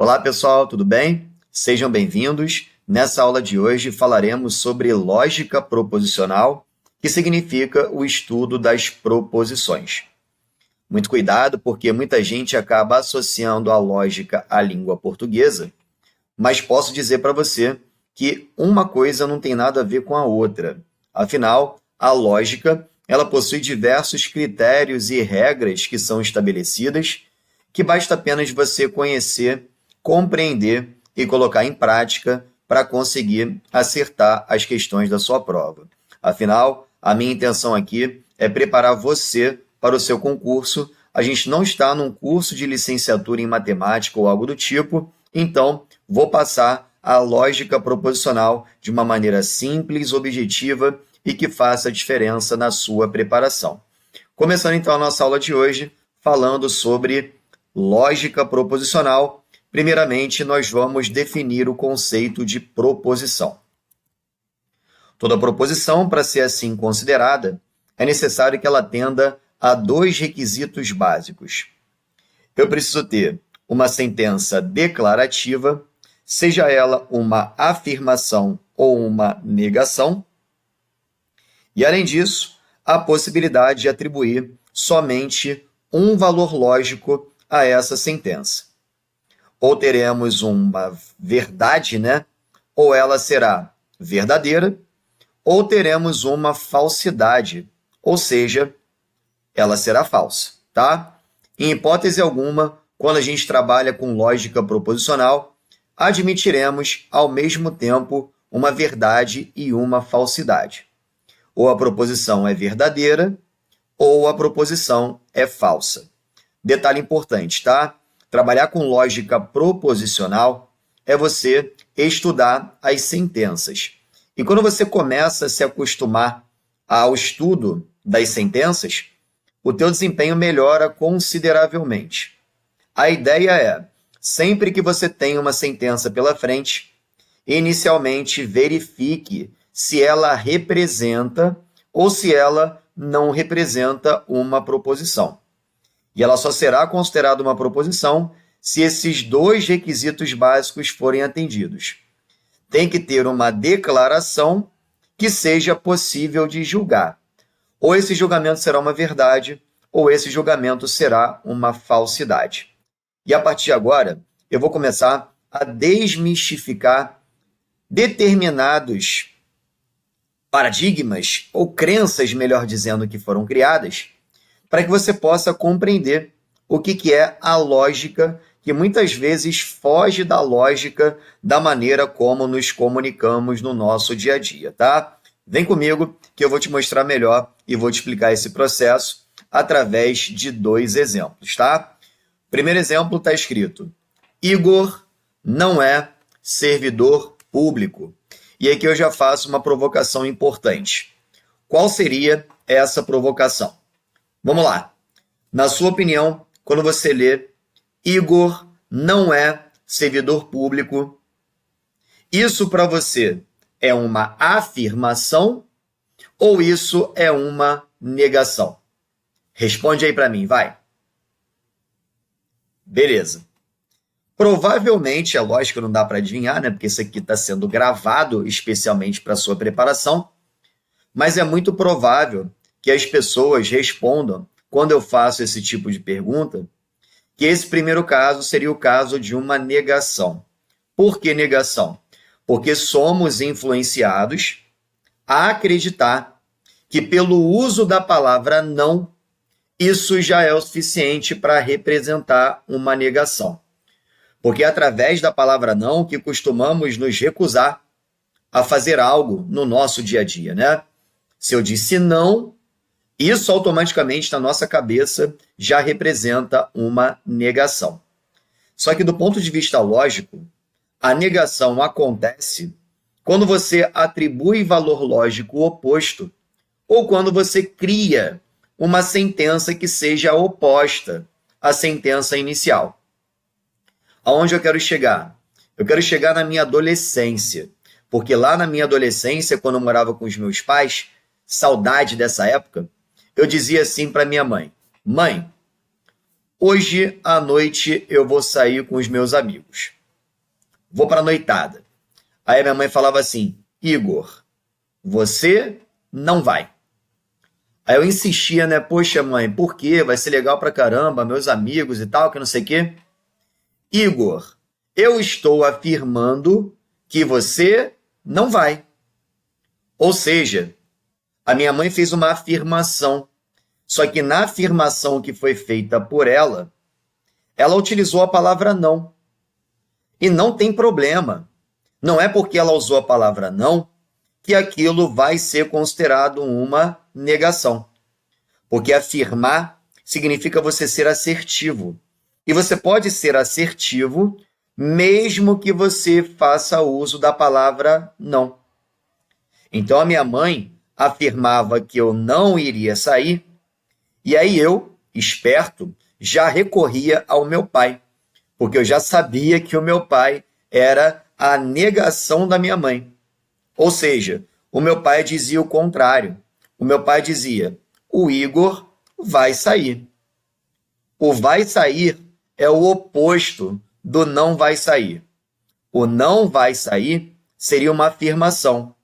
Olá pessoal, tudo bem? Sejam bem-vindos. Nessa aula de hoje falaremos sobre lógica proposicional, que significa o estudo das proposições. Muito cuidado, porque muita gente acaba associando a lógica à língua portuguesa, mas posso dizer para você que uma coisa não tem nada a ver com a outra. Afinal, a lógica, ela possui diversos critérios e regras que são estabelecidas, que basta apenas você conhecer, compreender e colocar em prática para conseguir acertar as questões da sua prova. Afinal, a minha intenção aqui é preparar você para o seu concurso. A gente não está num curso de licenciatura em matemática ou algo do tipo, então vou passar a lógica proposicional de uma maneira simples, objetiva e que faça diferença na sua preparação. Começando então a nossa aula de hoje, falando sobre lógica proposicional. Primeiramente, nós vamos definir o conceito de proposição. Toda proposição, para ser assim considerada, é necessário que ela atenda a dois requisitos básicos. Eu preciso ter uma sentença declarativa, seja ela uma afirmação ou uma negação, e, além disso, a possibilidade de atribuir somente um valor lógico a essa sentença. Ou teremos uma verdade, né? Ou ela será verdadeira, ou teremos uma falsidade, ou seja, ela será falsa, tá? Em hipótese alguma, quando a gente trabalha com lógica proposicional, admitiremos ao mesmo tempo uma verdade e uma falsidade. Ou a proposição é verdadeira, ou a proposição é falsa. Detalhe importante, tá? Trabalhar com lógica proposicional é você estudar as sentenças. E quando você começa a se acostumar ao estudo das sentenças, o teu desempenho melhora consideravelmente. A ideia é, sempre que você tem uma sentença pela frente, inicialmente verifique se ela representa ou se ela não representa uma proposição. E ela só será considerada uma proposição se esses dois requisitos básicos forem atendidos. Tem que ter uma declaração que seja possível de julgar. Ou esse julgamento será uma verdade, ou esse julgamento será uma falsidade. E a partir de agora, eu vou começar a desmistificar determinados paradigmas, ou crenças, melhor dizendo, que foram criadas, para que você possa compreender o que é a lógica, que muitas vezes foge da lógica da maneira como nos comunicamos no nosso dia a dia, tá? Vem comigo que eu vou te mostrar melhor e vou te explicar esse processo através de dois exemplos, tá? Primeiro exemplo está escrito: Igor não é servidor público. E aqui eu já faço uma provocação importante. Qual seria essa provocação? Vamos lá. Na sua opinião, quando você lê Igor não é servidor público, isso para você é uma afirmação ou isso é uma negação? Responde aí para mim, vai. Beleza. Provavelmente, é lógico que não dá para adivinhar, né? Porque isso aqui está sendo gravado especialmente para a sua preparação, mas é muito provável que as pessoas respondam, quando eu faço esse tipo de pergunta, que esse primeiro caso seria o caso de uma negação. Por que negação? Porque somos influenciados a acreditar que pelo uso da palavra não, isso já é o suficiente para representar uma negação. Porque é através da palavra não que costumamos nos recusar a fazer algo no nosso dia a dia, né? Se eu disse não, isso automaticamente na nossa cabeça já representa uma negação. Só que do ponto de vista lógico, a negação acontece quando você atribui valor lógico oposto ou quando você cria uma sentença que seja oposta à sentença inicial. Aonde eu quero chegar? Eu quero chegar na minha adolescência, porque lá na minha adolescência, quando eu morava com os meus pais, saudade dessa época, eu dizia assim para minha mãe: mãe, hoje à noite eu vou sair com os meus amigos. Vou para a noitada. Aí minha mãe falava assim, Igor, você não vai. Aí eu insistia, né? Poxa, mãe, por quê? Vai ser legal pra caramba, meus amigos e tal, que não sei o quê. Igor, eu estou afirmando que você não vai. Ou seja, a minha mãe fez uma afirmação. Só que na afirmação que foi feita por ela, ela utilizou a palavra não. E não tem problema. Não é porque ela usou a palavra não que aquilo vai ser considerado uma negação. Porque afirmar significa você ser assertivo. E você pode ser assertivo mesmo que você faça uso da palavra não. Então a minha mãe afirmava que eu não iria sair, e aí eu, esperto, já recorria ao meu pai, porque eu já sabia que o meu pai era a negação da minha mãe. Ou seja, o meu pai dizia o contrário. O meu pai dizia, o Igor vai sair. O vai sair é o oposto do não vai sair. O não vai sair seria uma afirmação.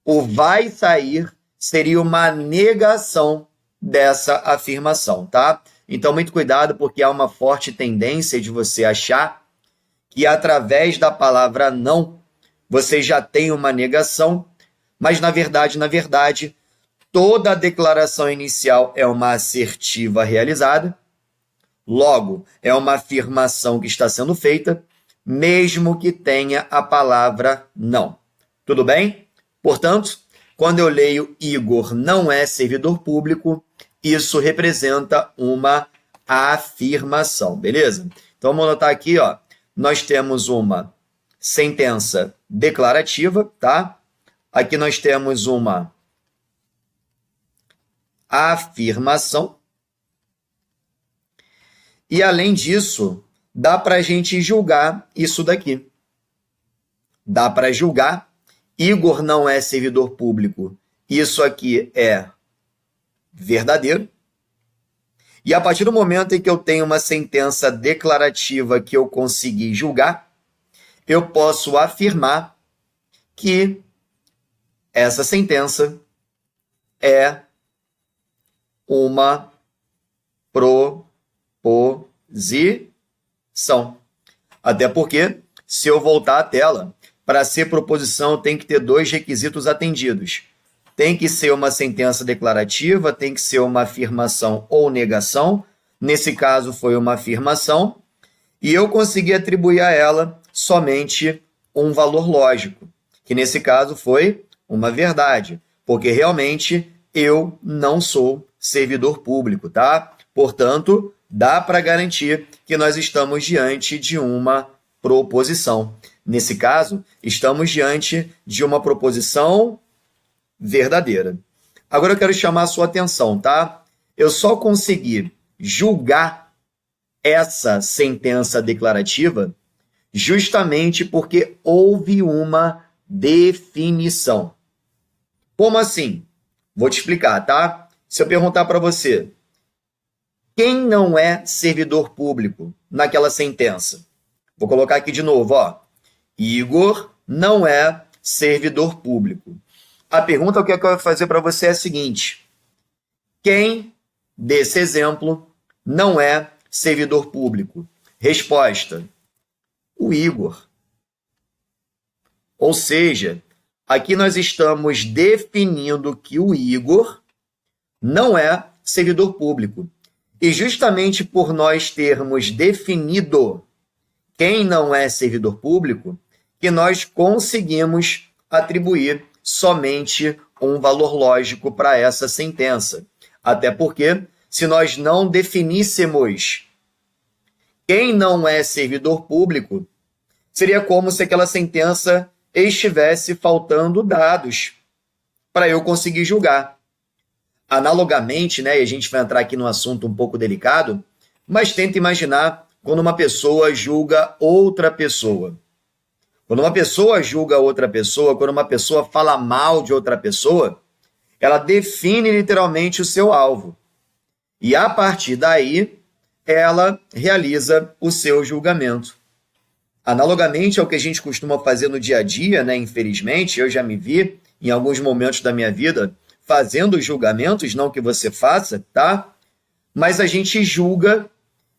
O vai sair seria uma negação dessa afirmação, tá? Então, muito cuidado, porque há uma forte tendência de você achar que através da palavra não, você já tem uma negação, mas na verdade, toda a declaração inicial é uma assertiva realizada, logo, é uma afirmação que está sendo feita, mesmo que tenha a palavra não. Tudo bem? Portanto, quando eu leio Igor não é servidor público, isso representa uma afirmação, beleza? Então, vamos anotar aqui, ó, nós temos uma sentença declarativa, tá? Aqui nós temos uma afirmação. E, além disso, dá para a gente julgar isso daqui. Dá para julgar. Igor não é servidor público. Isso aqui é verdadeiro. E a partir do momento em que eu tenho uma sentença declarativa que eu consegui julgar, eu posso afirmar que essa sentença é uma proposição. Até porque, se eu voltar à tela, para ser proposição tem que ter dois requisitos atendidos. Tem que ser uma sentença declarativa, tem que ser uma afirmação ou negação. Nesse caso, foi uma afirmação. E eu consegui atribuir a ela somente um valor lógico, que nesse caso foi uma verdade, porque realmente eu não sou servidor público, tá? Portanto, dá para garantir que nós estamos diante de uma proposição. Nesse caso, estamos diante de uma proposição verdadeira. Agora eu quero chamar a sua atenção, tá? Eu só consegui julgar essa sentença declarativa justamente porque houve uma definição. Como assim? Vou te explicar, tá? Se eu perguntar para você, quem não é servidor público naquela sentença? Vou colocar aqui de novo, ó. Igor não é servidor público. A pergunta que eu quero fazer para você é a seguinte: quem desse exemplo não é servidor público? Resposta: o Igor. Ou seja, aqui nós estamos definindo que o Igor não é servidor público. E justamente por nós termos definido quem não é servidor público, que nós conseguimos atribuir somente um valor lógico para essa sentença. Até porque, se nós não definíssemos quem não é servidor público, seria como se aquela sentença estivesse faltando dados para eu conseguir julgar. Analogamente, né, e a gente vai entrar aqui num assunto um pouco delicado, mas tenta imaginar quando uma pessoa julga outra pessoa. Quando uma pessoa julga outra pessoa, quando uma pessoa fala mal de outra pessoa, ela define literalmente o seu alvo. E a partir daí, ela realiza o seu julgamento. Analogamente ao que a gente costuma fazer no dia a dia, né? Infelizmente, eu já me vi em alguns momentos da minha vida fazendo julgamentos, não que você faça, tá? Mas a gente julga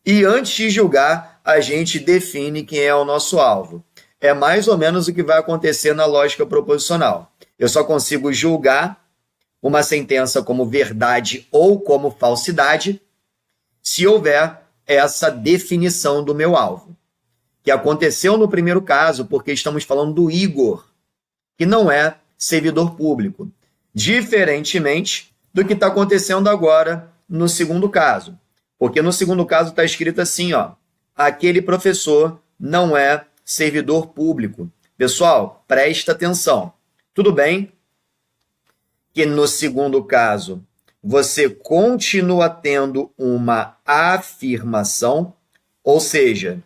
e antes de julgar, a gente define quem é o nosso alvo. É mais ou menos o que vai acontecer na lógica proposicional. Eu só consigo julgar uma sentença como verdade ou como falsidade se houver essa definição do meu alvo. Que aconteceu no primeiro caso, porque estamos falando do Igor, que não é servidor público. Diferentemente do que está acontecendo agora no segundo caso. Porque no segundo caso está escrito assim, ó, aquele professor não é servidor público. Pessoal, presta atenção. Tudo bem que no segundo caso você continua tendo uma afirmação, ou seja,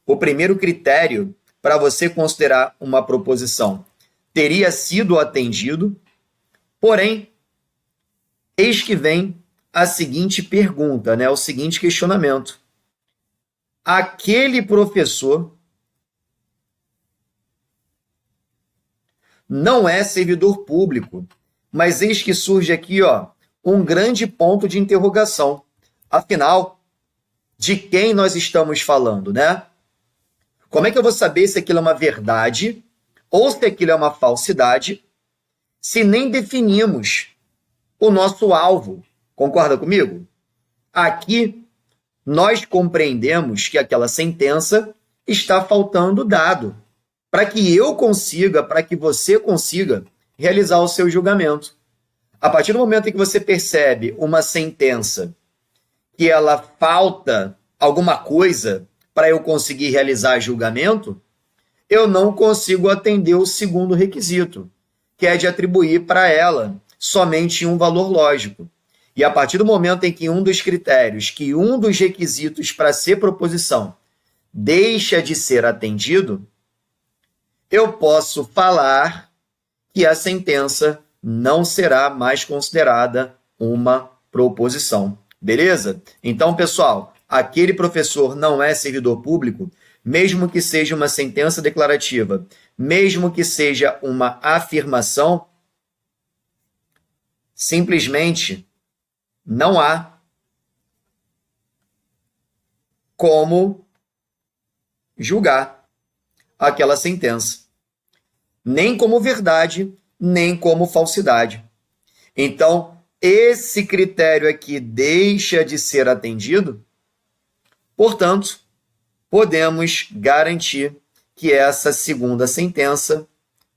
o primeiro critério para você considerar uma proposição teria sido atendido, porém, eis que vem a seguinte pergunta, né? O seguinte questionamento. Aquele professor não é servidor público, mas eis que surge aqui, ó, um grande ponto de interrogação. Afinal, de quem nós estamos falando, né? Como é que eu vou saber se aquilo é uma verdade ou se aquilo é uma falsidade se nem definimos o nosso alvo? Concorda comigo? Aqui, nós compreendemos que aquela sentença está faltando dado para que eu consiga, para que você consiga realizar o seu julgamento. A partir do momento em que você percebe uma sentença que ela falta alguma coisa para eu conseguir realizar julgamento, eu não consigo atender o segundo requisito, que é de atribuir para ela somente um valor lógico. E a partir do momento em que um dos critérios, que um dos requisitos para ser proposição deixa de ser atendido, eu posso falar que a sentença não será mais considerada uma proposição. Beleza? Então, pessoal, aquele professor não é servidor público, mesmo que seja uma sentença declarativa, mesmo que seja uma afirmação, simplesmente não há como julgar aquela sentença, nem como verdade, nem como falsidade. Então, esse critério aqui deixa de ser atendido, portanto, podemos garantir que essa segunda sentença,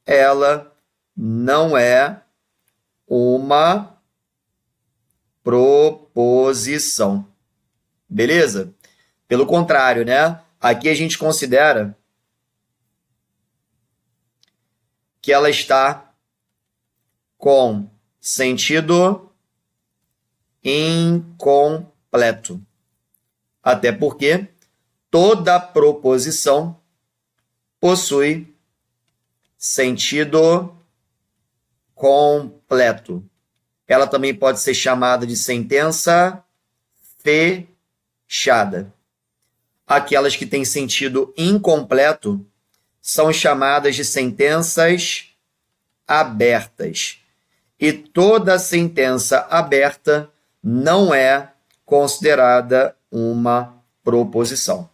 ela não é uma proposição. Beleza? Pelo contrário, né? Aqui a gente considera que ela está com sentido incompleto. Até porque toda proposição possui sentido completo. Ela também pode ser chamada de sentença fechada. Aquelas que têm sentido incompleto são chamadas de sentenças abertas. E toda sentença aberta não é considerada uma proposição.